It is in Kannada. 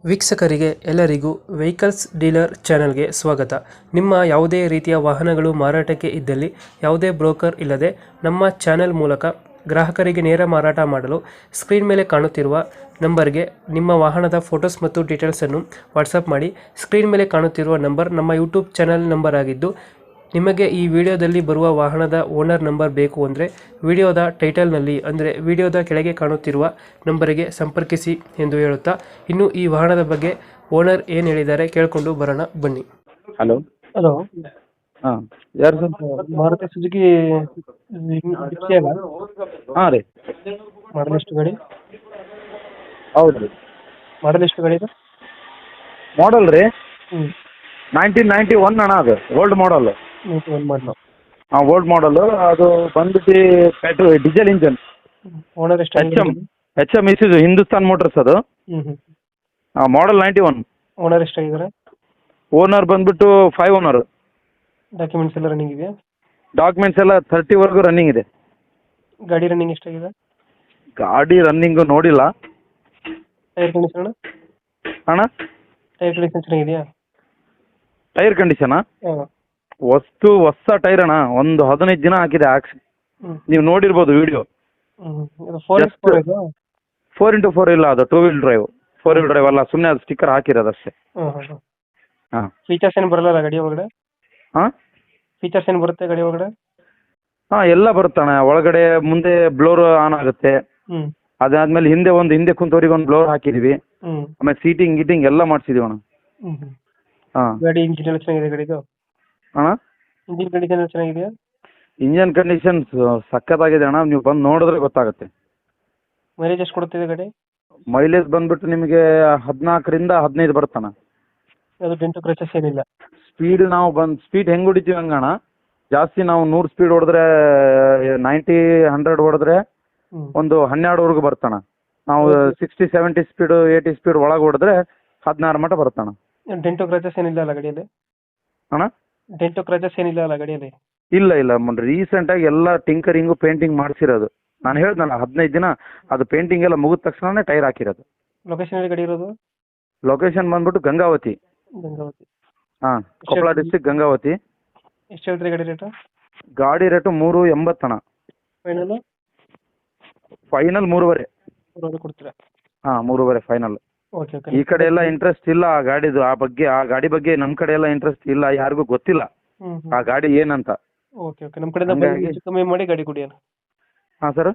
ವೀಕ್ಷಕರಿಗೆ ಎಲ್ಲರಿಗೂ ವೆಹಿಕಲ್ಸ್ ಡೀಲರ್ ಚಾನೆಲ್ಗೆ ಸ್ವಾಗತ. ನಿಮ್ಮ ಯಾವುದೇ ರೀತಿಯ ವಾಹನಗಳು ಮಾರಾಟಕ್ಕೆ ಇದ್ದಲ್ಲಿ ಯಾವುದೇ ಬ್ರೋಕರ್ ಇಲ್ಲದೆ ನಮ್ಮ ಚಾನೆಲ್ ಮೂಲಕ ಗ್ರಾಹಕರಿಗೆ ನೇರ ಮಾರಾಟ ಮಾಡಲು ಸ್ಕ್ರೀನ್ ಮೇಲೆ ಕಾಣುತ್ತಿರುವ ನಂಬರ್ಗೆ ನಿಮ್ಮ ವಾಹನದ ಫೋಟೋಸ್ ಮತ್ತು ಡೀಟೇಲ್ಸನ್ನು ವಾಟ್ಸಪ್ ಮಾಡಿ. ಸ್ಕ್ರೀನ್ ಮೇಲೆ ಕಾಣುತ್ತಿರುವ ನಂಬರ್ ನಮ್ಮ ಯೂಟ್ಯೂಬ್ ಚಾನೆಲ್ ನಂಬರ್ ಆಗಿದ್ದು, ನಿಮಗೆ ಈ ವಿಡಿಯೋದಲ್ಲಿ ಬರುವ ವಾಹನದ ಓನರ್ ನಂಬರ್ ಬೇಕು ಅಂದರೆ ವಿಡಿಯೋದ ಟೈಟಲ್ನಲ್ಲಿ ಅಂದರೆ ವಿಡಿಯೋದ ಕೆಳಗೆ ಕಾಣುತ್ತಿರುವ ನಂಬರಿಗೆ ಸಂಪರ್ಕಿಸಿ ಎಂದು ಹೇಳುತ್ತಾ, ಇನ್ನು ಈ ವಾಹನದ ಬಗ್ಗೆ ಓನರ್ ಏನು ಹೇಳಿದ್ದಾರೆ ಕೇಳಿಕೊಂಡು ಬರೋಣ ಬನ್ನಿ. ಹಲೋ. ಹಲೋ, ಹಾಂ, ಯಾರು ಸರ್? ಮಾರುತಿ ಸುಜುಕಿ ಹಾಂ ರೀ, ಮಾಡಲ್ ಎಷ್ಟು ಗಾಡಿ? ಹೌದು ರೀ. ಮಾಡಲ್ ಎಷ್ಟು ಗಾಡಿ ಇದು? ಮಾಡಲ್ ರೀ ಹ್ಞೂ 1991 ಅಣ್ಣ, ಅದು ಓಲ್ಡ್ ಮಾಡಲ್. ಒಂದು ಮಾಡಲು. ಹಾಂ, ಓಲ್ಡ್ ಮಾಡಲು. ಅದು ಬಂದ್ಬಿಟ್ಟು ಪೆಟ್ರೋಲ್ ಡೀಸೆಲ್ ಇಂಜನ್. ಓನರ್ ಎಷ್ಟು? H M is Hindustan motors ಅದು. ಹ್ಞೂ. ಹಾಂ, ಮಾಡಲ್ 91. ಓನರ್ ಎಷ್ಟಾಗಿದ್ದಾರೆ? ಓನರ್ ಬಂದ್ಬಿಟ್ಟು 5 ಓನರ್. ಡಾಕ್ಯುಮೆಂಟ್ಸ್ ಎಲ್ಲ ರನ್ನಿಂಗ್ ಇದೆಯಾ? ಡಾಕ್ಯುಮೆಂಟ್ಸ್ ಎಲ್ಲ 30ವರೆಗೂ ರನ್ನಿಂಗ್ ಇದೆ. ಗಾಡಿ ರನ್ನಿಂಗ್ ಎಷ್ಟಾಗಿದೆ? ಗಾಡಿ ರನ್ನಿಂಗು ನೋಡಿಲ್ಲ ಟೈರ್ ಕಂಡೀಷನ್ ಅಣ್ಣ. ಟೈರ್ ಕಂಡೀಷನ್ ಚೆನ್ನಾಗಿದೆಯಾ? ಟೈರ್ ಕಂಡೀಷನಾ? ಹಾಂ. ಹೊಸ ಟೈರ್ ಅಣ್ಣ, ಒಂದು 15 ದಿನ ಹಾಕಿದೆ ಹಾಕ್ಸಿ. ಹ್ಞೂ. ನೀವು ನೋಡಿರ್ಬೋದು ವಿಡಿಯೋ. ಇದು 4x4 ಇದು? 4x4 ಇಲ್ಲ, ಅದು 2 ವೀಲ್ ಡ್ರೈವ್. 4 ವೀಲ್ ಡ್ರೈವ್ ಅಲ್ಲ, ಸುಮ್ಮನೆ ಅದು ಸ್ಟಿಕ್ಕರ್ ಹಾಕಿರೋದು ಅಷ್ಟೇ. ಹಾಂ ಹಾಂ ಹಾಂ. ಹಾಂ ಫೀಚರ್ಸ್ ಏನು ಬರಲ್ಲ ಗಾಡಿ ಒಳಗಡೆ? ಹಾಂ ಫೀಚರ್ಸ್ ಏನು ಬರುತ್ತೆ ಗಾಡಿ ಒಳಗಡೆ? ಹಾಂ, ಎಲ್ಲ ಬರುತ್ತಣ್ಣ. ಒಳಗಡೆ ಮುಂದೆ ಬ್ಲೋರ್ ಆನ್ ಆಗುತ್ತೆ. ಹ್ಞೂ. ಅದಾದ್ಮೇಲೆ ಹಿಂದೆ ಕುಂತವ್ರಿಗೆ ಒಂದು ಬ್ಲೋರ್ ಹಾಕಿದೀವಿ. ಹ್ಞೂ. ಆಮೇಲೆ ಸೀಟಿಂಗ್ ಗೀಟಿಂಗ್ ಎಲ್ಲ ಮಾಡಿಸಿದೀವಿ ಅಣ್ಣ. ಹ್ಞೂ ಹ್ಞೂ. ಹಾಂ. ಗಾಡಿ ಇಂಜಿನ್ ಎಲ್ಲ ಚೆನ್ನಾಗಿದೆ ಗಾಡಿದು? ಅಣ್ಣ, ಇಂಜಿನ್ ಕಂಡೀಷನ್ ಎಲ್ಲ ಚೆನ್ನಾಗಿದೆಯಾ? ಇಂಜನ್ ಕಂಡೀಷನ್ ಸಖತ್ತಾಗಿದೆ ಅಣ್ಣ, ನೀವು ಬಂದು ನೋಡಿದ್ರೆ ಗೊತ್ತಾಗುತ್ತೆ. ಮೈಲೇಜ್ ಎಷ್ಟು ಕೊಡ್ತಿದೆ ಗಾಡಿ? ಮೈಲೇಜ್ ಬಂದ್ಬಿಟ್ಟು ನಿಮಗೆ 14ರಿಂದ 15 ಬರುತ್ತಣ್ಣ. ಅದು ಡೆಂಟು ಕ್ರಚಸ್ ಏನಿಲ್ಲ? ಸ್ಪೀಡ್ ಹೆಂಗೆ ಹೊಡಿತೀವಿ ಹಂಗಣ್ಣ. ಜಾಸ್ತಿ ನಾವು 100 ಸ್ಪೀಡ್ ಹೊಡೆದ್ರೆ 90, 100 ಹೊಡೆದ್ರೆ ಹ್ಞೂ. ಒಂದು 12ವರೆಗೂ ಬರ್ತಣ್ಣ. ನಾವು 60, 70 ಸ್ಪೀಡ್, 80 ಸ್ಪೀಡ್ ಒಳಗೆ ಹೊಡೆದ್ರೆ 16 ಮಟ್ಟ ಬರುತ್ತಣ್ಣ. ಡೆಂಟು ಕ್ರಚಸ್ ಏನಿಲ್ಲ ಅಲ್ಲ ಗಾಡಿಯಲ್ಲಿ? ಅಣ್ಣ, ಡೆಂಟು ಕ್ರಚಸ್ ಏನಿಲ್ಲ ಅಲ್ಲ ಗಾಡಿಯಲ್ಲಿ? ಇಲ್ಲ ರೀಸೆಂಟಾಗಿ ಎಲ್ಲ ಟಿಂಕರಿಂಗು ಪೇಂಟಿಂಗ್ ಮಾಡಿಸಿರೋದು. ನಾನು ಹೇಳ್ದಲ್ಲ 15 ದಿನ ಅದು ಪೇಂಟಿಂಗ್ ಎಲ್ಲ ಮುಗಿದ ತಕ್ಷಣನೇ ಟೈರ್ ಹಾಕಿರೋದು. ಲೊಕೇಶನ್ ಎಲ್ಲಿ ಗಾಡಿ ಇರೋದು? ಲೊಕೇಶನ್ ಬಂದ್ಬಿಟ್ಟು ಗಂಗಾವತಿ. ಗಂಗಾವತಿ. ಹಾಂ, ಕೊಪ್ಪಳ ಡಿಸ್ಟಿಕ್ ಗಂಗಾವತಿ. ಎಷ್ಟು ಹೇಳ್ತೀರಿ ಗಾಡಿ ರೇಟು? ಗಾಡಿ ರೇಟು 380 ಅಣ್ಣ. ಫೈನಲ್? ಫೈನಲ್ 3.5. ಕೊಡ್ತೀರಾ? ಹಾಂ, 3.5 ಫೈನಲ್. Okay okay. ಈ ಕಡೆ ಎಲ್ಲ ಇಂಟ್ರೆಸ್ಟ್ ಇಲ್ಲ ಆ ಗಾಡಿದು. ಆ ಗಾಡಿ ಬಗ್ಗೆ ನಮ್ಮ ಕಡೆ ಎಲ್ಲ ಇಂಟ್ರೆಸ್ಟ್ ಇಲ್ಲ, ಯಾರಿಗೂ ಗೊತ್ತಿಲ್ಲ ಹ್ಞೂ ಆ ಗಾಡಿ ಏನಂತ. Okay okay. ನಮ್ಮ ಕಡೆಯಿಂದ ಬಂದು ಹೆಚ್ಚು ಕಮ್ಮಿ ಮಾಡಿ ಗಾಡಿ ಕೊಡಿ ಅಣ್ಣ. ಹಾಂ ಸರ್.